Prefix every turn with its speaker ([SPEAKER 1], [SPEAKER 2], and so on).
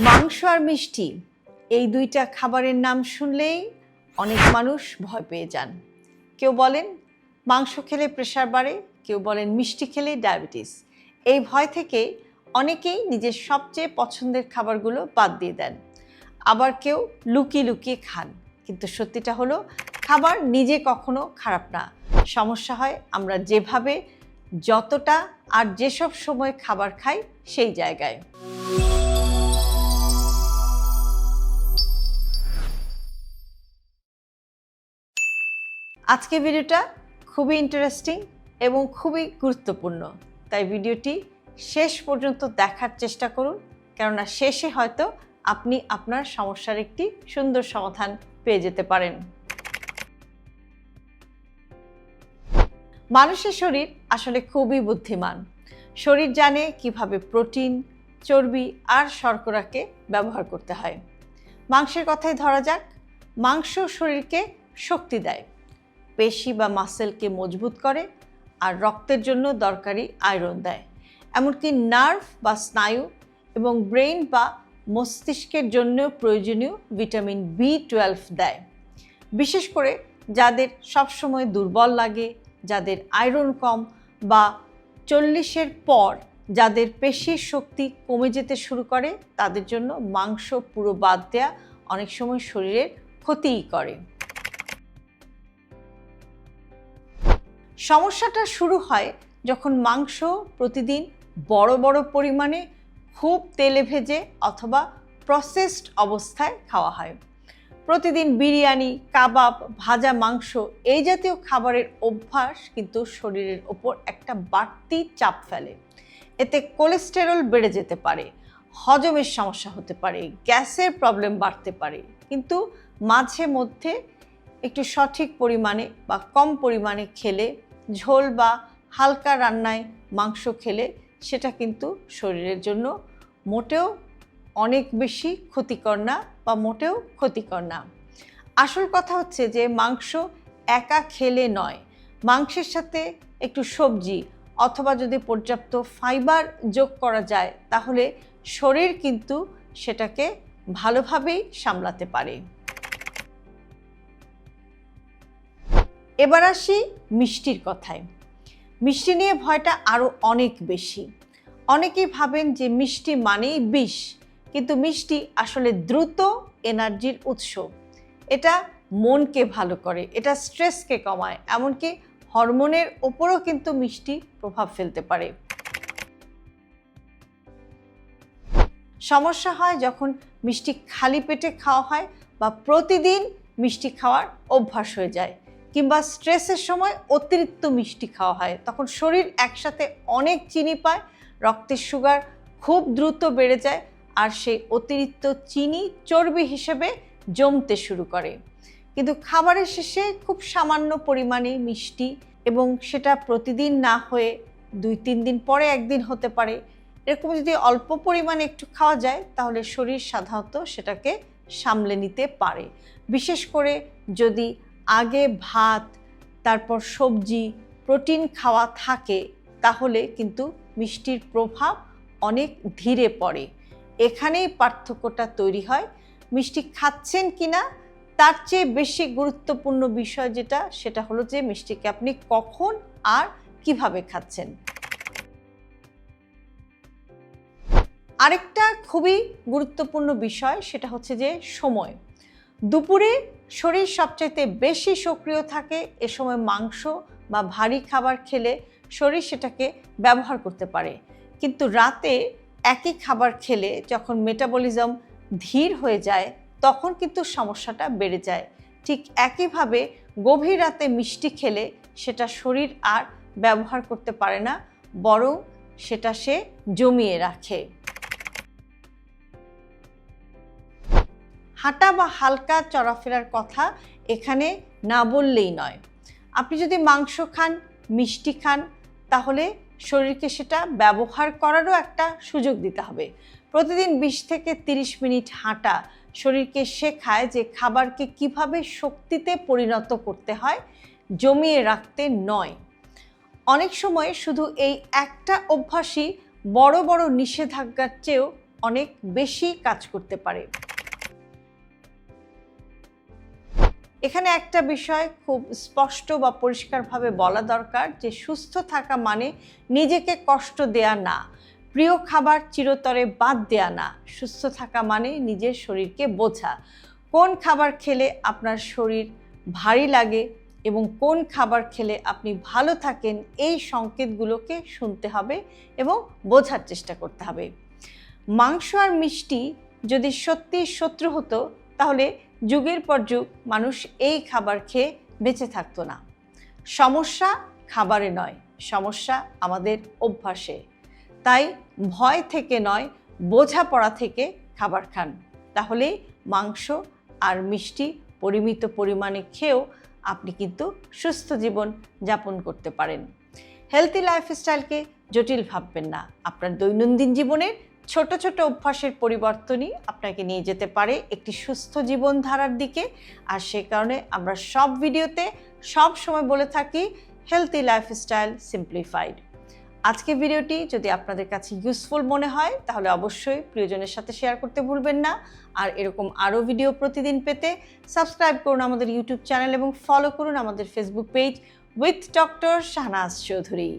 [SPEAKER 1] মাংস আর মিষ্টি এই দুইটা খাবারের নাম শুনলেই অনেক মানুষ ভয় পেয়ে যান। কেউ বলেন মাংস খেলে প্রেশার বাড়ে, কেউ বলেন মিষ্টি খেলে ডায়াবেটিস। এই ভয় থেকে অনেকেই নিজের সবচেয়ে পছন্দের খাবারগুলো বাদ দিয়ে দেন। আবার কেউ লুকিয়ে লুকিয়ে খান। কিন্তু সত্যিটা হলো খাবার নিজে কখনো খারাপ না। সমস্যা হয় আমরা যেভাবে, যতটা আর যেসব সময় খাবার খাই সেই জায়গায়। আজকে ভিডিওটা খুবই ইন্টারেস্টিং এবং খুবই গুরুত্বপূর্ণ, তাই ভিডিওটি শেষ পর্যন্ত দেখার চেষ্টা করুন, কেননা শেষে হয়তো আপনি আপনার সমস্যার একটি সুন্দর সমাধান পেয়ে যেতে পারেন। মানুষের শরীর আসলে খুবই বুদ্ধিমান। শরীর জানে কিভাবে প্রোটিন, চর্বি আর শর্করাকে ব্যবহার করতে হয়। মাংসের কথাই ধরা যাক, মাংস শরীরকে শক্তি দেয়, পেশি বা মাসেলকে মজবুত করে আর রক্তের জন্য দরকারি আয়রন দেয়। এমনকি নার্ভ বা স্নায়ু এবং ব্রেইন বা মস্তিষ্কের জন্য প্রয়োজনীয় ভিটামিন B12 দেয়। বিশেষ করে যাদের সবসময় দুর্বল লাগে, যাদের আয়রন কম বা 40-এর পর যাদের পেশির শক্তি কমে যেতে শুরু করে, তাদের জন্য মাংস পুরো বাদ দেওয়া অনেক সময় শরীরের ক্ষতিই করে। সমস্যাটা শুরু হয় যখন মাংস প্রতিদিন বড় বড় পরিমাণে খুব তেলে ভেজে অথবা প্রসেসড অবস্থায় খাওয়া হয়। প্রতিদিন বিরিয়ানি, কাবাব, ভাজা মাংস এই জাতীয় খাবারের অভ্যাস কিন্তু শরীরের ওপর একটা বাড়তি চাপ ফেলে। এতে কোলেস্টেরল বেড়ে যেতে পারে, হজমের সমস্যা হতে পারে, গ্যাসের প্রবলেম বাড়তে পারে। কিন্তু মাঝে মধ্যে একটু সঠিক পরিমাণে বা কম পরিমাণে খেলে, ঝোল বা হালকা রান্নায় মাংস খেলে সেটা কিন্তু শরীরের জন্য মোটেও অনেক বেশি ক্ষতিকর না বা মোটেও ক্ষতিকর না। আসল কথা হচ্ছে যে মাংস একা খেলে নয়, মাংসের সাথে একটু সবজি অথবা যদি পর্যাপ্ত ফাইবার যোগ করা যায়, তাহলে শরীর কিন্তু সেটাকে ভালোভাবেই সামলাতে পারে। এবার আসি মিষ্টির কথায়। মিষ্টি নিয়ে ভয়টা আরও অনেক বেশি। অনেকেই ভাবেন যে মিষ্টি মানেই বিষ, কিন্তু মিষ্টি আসলে দ্রুত এনার্জির উৎস। এটা মনকে ভালো করে, এটা স্ট্রেসকে কমায়, এমনকি হরমোনের ওপরও কিন্তু মিষ্টি প্রভাব ফেলতে পারে। সমস্যা হয় যখন মিষ্টি খালি পেটে খাওয়া হয় বা প্রতিদিন মিষ্টি খাওয়ার অভ্যাস হয়ে যায়, কিংবা স্ট্রেসের সময় অতিরিক্ত মিষ্টি খাওয়া হয়। তখন শরীর একসাথে অনেক চিনি পায়, রক্তের সুগার খুব দ্রুত বেড়ে যায় আর সেই অতিরিক্ত চিনি চর্বি হিসেবে জমতে শুরু করে। কিন্তু খাবারের শেষে খুব সামান্য পরিমাণে মিষ্টি, এবং সেটা প্রতিদিন না হয়ে 2-3 দিন পরে একদিন হতে পারে, এরকম যদি অল্প পরিমাণে একটু খাওয়া যায়, তাহলে শরীর সাধারণত সেটাকে সামলে নিতে পারে। বিশেষ করে যদি আগে ভাত, তারপর সবজি, প্রোটিন খাওয়া থাকে, তাহলে কিন্তু মিষ্টির প্রভাব অনেক ধীরে পড়ে। এখানেই পার্থক্যটা তৈরি হয়। মিষ্টি খাচ্ছেন কিনা তার চেয়ে বেশি গুরুত্বপূর্ণ বিষয় সেটা হলো যে মিষ্টিকে আপনি কখন আর কিভাবে খাচ্ছেন। আরেকটা খুবই গুরুত্বপূর্ণ বিষয় সেটা হচ্ছে যে সময়। দুপুরে শরীর সবচাইতে বেশি সক্রিয় থাকে, এ সময় মাংস বা ভারী খাবার খেলে শরীর সেটাকে ব্যবহার করতে পারে। কিন্তু রাতে একই খাবার খেলে যখন মেটাবলিজম ধীর হয়ে যায়, তখন কিন্তু সমস্যাটা বেড়ে যায়। ঠিক একইভাবে গভীর রাতে মিষ্টি খেলে সেটা শরীর আর ব্যবহার করতে পারে না, বরং সেটা সে জমিয়ে রাখে। হাঁটা বা হালকা চলাফেরার কথা এখানে না বললেই নয়। আপনি যদি মাংস খান, মিষ্টি খান, তাহলে শরীরকে সেটা ব্যবহার করারও একটা সুযোগ দিতে হবে। প্রতিদিন 20 থেকে 30 মিনিট হাঁটা শরীরকে শেখায় যে খাবারকে কিভাবে শক্তিতে পরিণত করতে হয়, জমিয়ে রাখতে নয়। অনেক সময় শুধু এই একটা অভ্যাসই বড় বড় নিষেধাজ্ঞার চেয়েও অনেক বেশি কাজ করতে পারে। এখানে একটা বিষয় খুব স্পষ্ট বা পরিষ্কারভাবে বলা দরকার যে সুস্থ থাকা মানে নিজেকে কষ্ট দেয়া না, প্রিয় খাবার চিরতরে বাদ দেয়া না। সুস্থ থাকা মানে নিজের শরীরকে বোঝা, কোন খাবার খেলে আপনার শরীর ভারী লাগে এবং কোন খাবার খেলে আপনি ভালো থাকেন, এই সংকেতগুলোকে শুনতে হবে এবং বোঝার চেষ্টা করতে হবে। মাংস আর মিষ্টি যদি সত্যি শত্রু হতো তাহলে যুগের পর যুগ মানুষ এই খাবার খেয়ে বেঁচে থাকতো না। সমস্যা খাবারে নয়, সমস্যা আমাদের অভ্যাসে। তাই ভয় থেকে নয়, বোঝাপড়া থেকে খাবার খান। তাহলে মাংস আর মিষ্টি পরিমিত পরিমাণে খেয়েও আপনি কিন্তু সুস্থ জীবন যাপন করতে পারেন। হেলথি লাইফস্টাইলকে জটিল ভাববেন না। আপনার দৈনন্দিন জীবনের ছোট ছোট অভ্যাসের পরিবর্তনই আপনাকে নিয়ে যেতে পারে একটি সুস্থ জীবনধারার দিকে। আর সে কারণে আমরা সব ভিডিওতে সব সময় বলে থাকি হেলথি লাইফস্টাইল সিম্পলিফাইড। আজকে ভিডিওটি যদি আপনাদের কাছে ইউজফুল মনে হয় তাহলে অবশ্যই প্রিয়জনের সাথে শেয়ার করতে ভুলবেন না। আর এরকম আরও ভিডিও প্রতিদিন পেতে সাবস্ক্রাইব করুন আমাদের ইউটিউব চ্যানেল এবং ফলো করুন আমাদের Facebook page with doctor Shahnaz Chowdhury.